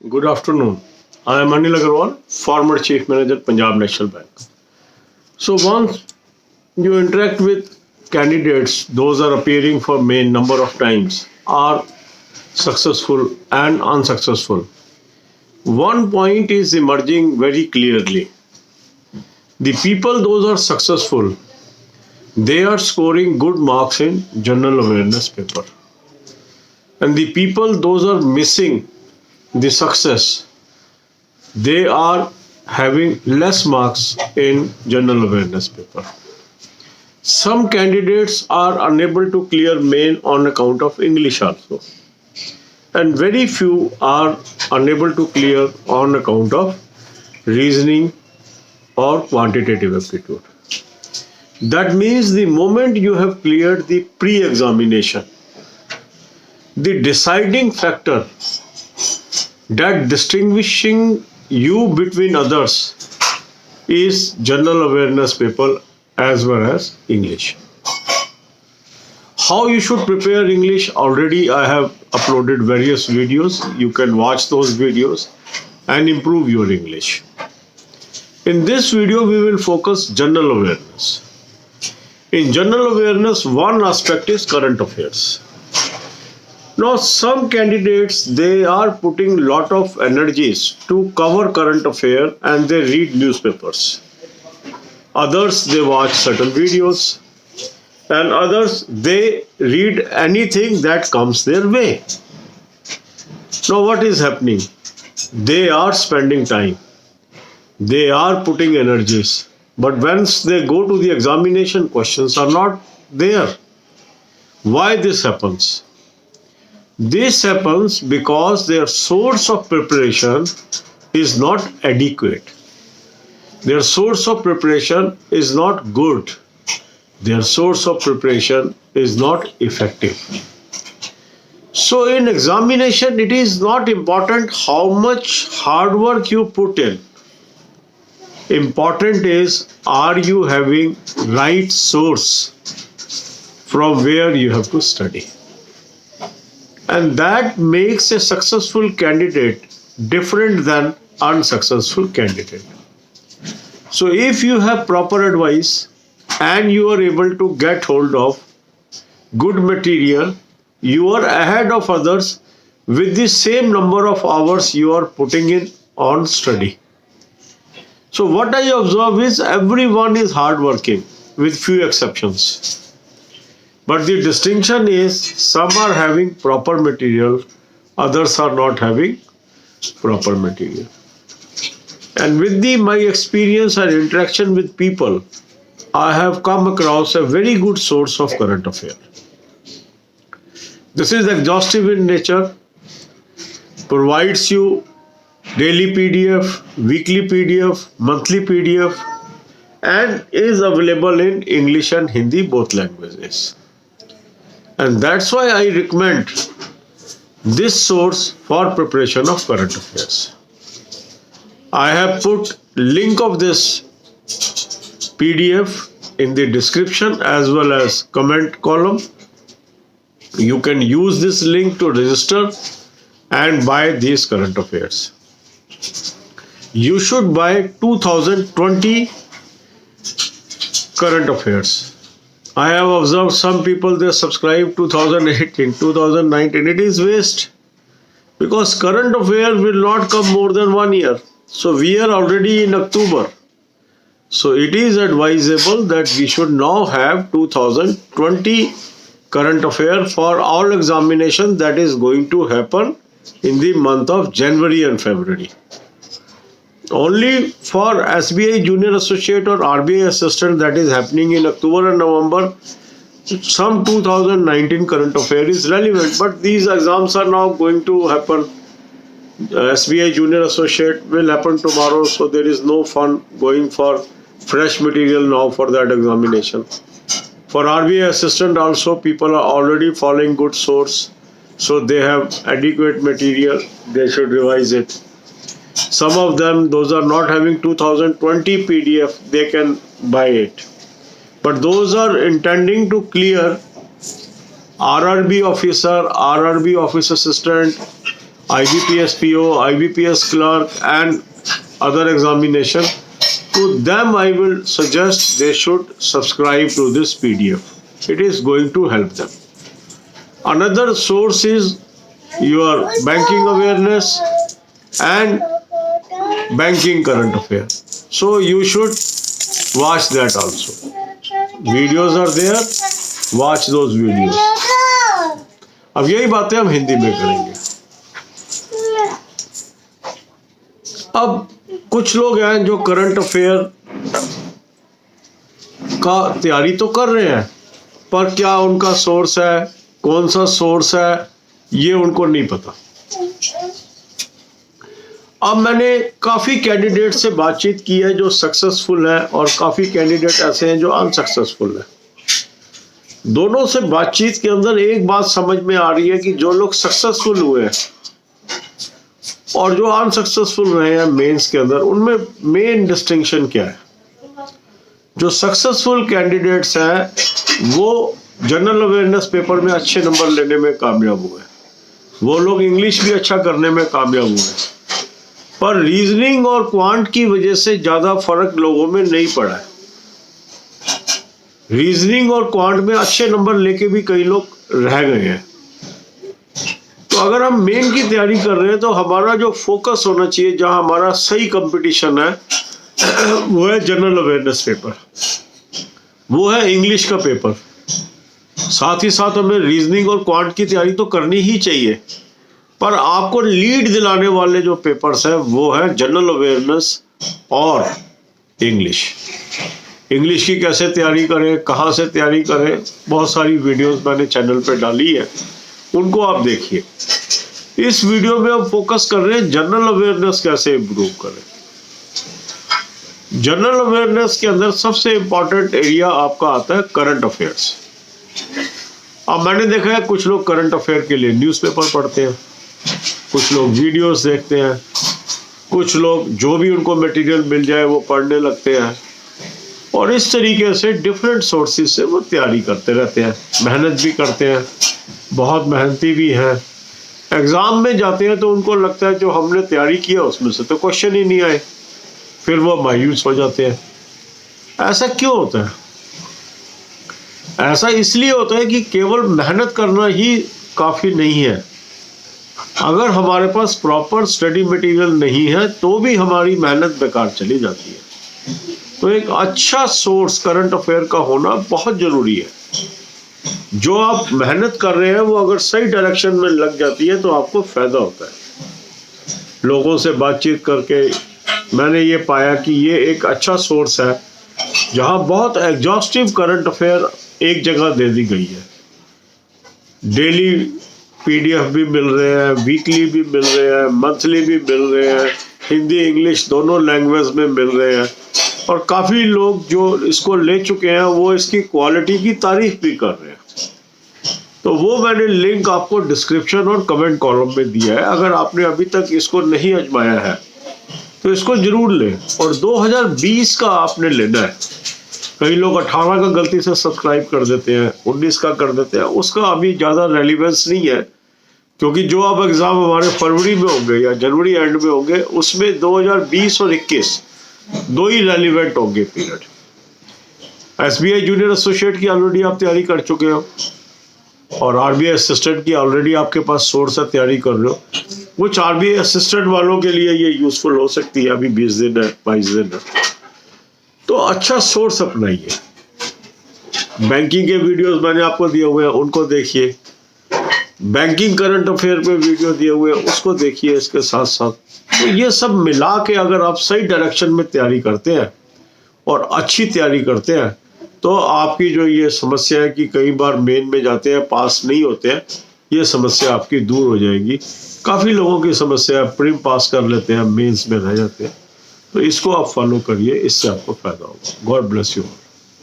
Good afternoon. I am Anil Agarwal, former Chief Manager, Punjab National Bank. So once you interact with candidates, those are appearing for main number of times, are successful and unsuccessful. One point is emerging very clearly. The people those are successful, they are scoring good marks in general awareness paper. And the people those are missing the success, they are having less marks in general awareness paper. Some candidates are unable to clear main on account of English also, and very few are unable to clear on account of reasoning or quantitative aptitude. That means the moment you have cleared the pre-examination, the deciding factor that distinguishing you between others is general awareness paper as well as English. How you should prepare English, already I have uploaded various videos. You can watch those videos and improve your English. In this video, we will focus general awareness. In general awareness, one aspect is current affairs. Now, some candidates, they are putting lot of energies to cover current affair and they read newspapers. Others, they watch certain videos, and others, they read anything that comes their way. Now, what is happening? They are spending time. They are putting energies. But once they go to the examination, questions are not there. Why this happens? This happens because their source of preparation is not adequate. Their source of preparation is not good. Their source of preparation is not effective. So in examination, it is not important how much hard work you put in. Important is, are you having right source from where you have to study? And that makes a successful candidate different than unsuccessful candidate. So if you have proper advice and you are able to get hold of good material, you are ahead of others with the same number of hours you are putting in on study. So what I observe is everyone is hardworking with few exceptions. But the distinction is some are having proper material, others are not having proper material. And with my experience and interaction with people, I have come across a very good source of current affair. This is exhaustive in nature, provides you daily PDF, weekly PDF, monthly PDF, and is available in English and Hindi, both languages. And that's why I recommend this source for preparation of current affairs. I have put link of this PDF in the description as well as comment column. You can use this link to register and buy these current affairs. You should buy 2020 current affairs. I have observed some people, they subscribe 2018, 2019. It is waste because current affair will not come more than 1 year. So we are already in October. So it is advisable that we should now have 2020 current affair for all examinations that is going to happen in the month of January and February. Only for SBI Junior Associate or RBI Assistant that is happening in October and November, some 2019 current affair is relevant. But these exams are now going to happen. SBI Junior Associate will happen tomorrow, so there is no fun going for fresh material now for that examination. For RBI Assistant also, people are already following good source, so they have adequate material, they should revise it. Some of them, those are not having 2020 PDF, they can buy it. But those are intending to clear RRB officer, RRB office assistant, IBPS PO, IBPS clerk and other examination, to them I will suggest they should subscribe to this PDF. It is going to help them. Another source is your banking awareness and banking current affair. So you should watch that also. Videos are there, watch those videos. अब यही बातें हम हिंदी में करेंगे. अब कुछ लोग हैं जो करंट अफेयर का तैयारी तो कर रहे हैं, पर क्या उनका सोर्स है, कौन सा सोर्स है, ये उनको नहीं पता. अब मैंने काफ़ी कैंडिडेट से बातचीत की है जो सक्सेसफुल है और काफ़ी कैंडिडेट ऐसे हैं जो अनसक्सेसफुल है. दोनों से बातचीत के अंदर एक बात समझ में आ रही है कि जो लोग सक्सेसफुल हुए हैं और जो अनसक्सेसफुल रहे हैं मेंस के अंदर, उनमें मेन डिस्टिंक्शन क्या है. जो सक्सेसफुल कैंडिडेट्स हैं वो जनरल अवेयरनेस पेपर में अच्छे नंबर लेने में कामयाब हुए. वो लोग इंग्लिश भी अच्छा करने में कामयाब हुए, पर रीजनिंग और क्वांट की वजह से ज़्यादा फर्क लोगों में नहीं पड़ा है. रीजनिंग और क्वांट में अच्छे नंबर लेके भी कई लोग रह गए हैं. तो अगर हम मेन की तैयारी कर रहे हैं तो हमारा जो फोकस होना चाहिए, जहां हमारा सही कंपटीशन है, वो है जनरल अवेयरनेस पेपर, वो है इंग्लिश का पेपर. साथ ही साथ हमें रीजनिंग और क्वांट की तैयारी तो करनी ही चाहिए, पर आपको लीड दिलाने वाले जो पेपर्स हैं वो है जनरल अवेयरनेस और इंग्लिश. इंग्लिश की कैसे तैयारी करें, कहाँ से तैयारी करें, बहुत सारी वीडियोस मैंने चैनल पे डाली है, उनको आप देखिए. इस वीडियो में हम फोकस कर रहे हैं जनरल अवेयरनेस कैसे इम्प्रूव करें. जनरल अवेयरनेस के अंदर सबसे इंपॉर्टेंट एरिया आपका आता है करंट अफेयर्स. अब मैंने देखा है कुछ लोग करंट अफेयर के लिए न्यूज़पेपर पढ़ते हैं, कुछ लोग वीडियोस देखते हैं, कुछ लोग जो भी उनको मटेरियल मिल जाए वो पढ़ने लगते हैं, और इस तरीके से डिफरेंट सोर्सेज से वो तैयारी करते रहते हैं. मेहनत भी करते हैं, बहुत मेहनती भी हैं. एग्ज़ाम में जाते हैं तो उनको लगता है जो हमने तैयारी किया उसमें से तो क्वेश्चन ही नहीं आए, फिर वो मायूस हो जाते हैं. ऐसा क्यों होता है? ऐसा इसलिए होता है कि केवल मेहनत करना ही काफ़ी नहीं है. अगर हमारे पास प्रॉपर स्टडी मटेरियल नहीं है तो भी हमारी मेहनत बेकार चली जाती है. तो एक अच्छा सोर्स करंट अफेयर का होना बहुत ज़रूरी है. जो आप मेहनत कर रहे हैं वो अगर सही डायरेक्शन में लग जाती है तो आपको फ़ायदा होता है. लोगों से बातचीत करके मैंने ये पाया कि ये एक अच्छा सोर्स है जहाँ बहुत एग्जॉस्टिव करंट अफेयर एक जगह दे दी गई है. डेली PDF भी मिल रहे हैं, वीकली भी मिल रहे हैं, मंथली भी मिल रहे हैं, हिंदी इंग्लिश दोनों लैंग्वेज में मिल रहे हैं, और काफ़ी लोग जो इसको ले चुके हैं वो इसकी क्वालिटी की तारीफ भी कर रहे हैं. तो वो मैंने लिंक आपको डिस्क्रिप्शन और कमेंट कॉलम में दिया है. अगर आपने अभी तक इसको नहीं आजमाया है तो इसको ज़रूर लें, और 2020 का आपने लेना है. कई लोग 18 का गलती से सब्सक्राइब कर देते हैं, 19 का कर देते हैं, उसका अभी ज़्यादा रेलिवेंस नहीं है, क्योंकि जो अब एग्ज़ाम हमारे फरवरी में होंगे या जनवरी एंड में होंगे उसमें 2020 और 21 दो ही रेलिवेंट होंगे पीरियड. SBI जूनियर एसोसिएट की ऑलरेडी आप तैयारी कर चुके हो, और RBI असिस्टेंट की ऑलरेडी आपके पास सोर्स है, तैयारी कर रहे हो. कुछ RBI असिस्टेंट वालों के लिए ये यूज़फुल हो सकती है. अभी 20 दिन है, 22 दिन है, तो अच्छा सोर्स अपनाइए. बैंकिंग के वीडियोस मैंने आपको दिए हुए हैं, उनको देखिए. बैंकिंग करंट अफेयर पे वीडियो दिए हुए हैं, उसको देखिए इसके साथ साथ. तो ये सब मिला के अगर आप सही डायरेक्शन में तैयारी करते हैं और अच्छी तैयारी करते हैं तो आपकी जो ये समस्या है कि कई बार मेन में जाते हैं पास नहीं होते हैं, ये समस्या आपकी दूर हो जाएगी. काफ़ी लोगों की समस्या है, प्रीम पास कर लेते हैं, मेंस में रह जाते हैं. तो इसको आप फॉलो करिए, इससे आपको फ़ायदा होगा. God bless you.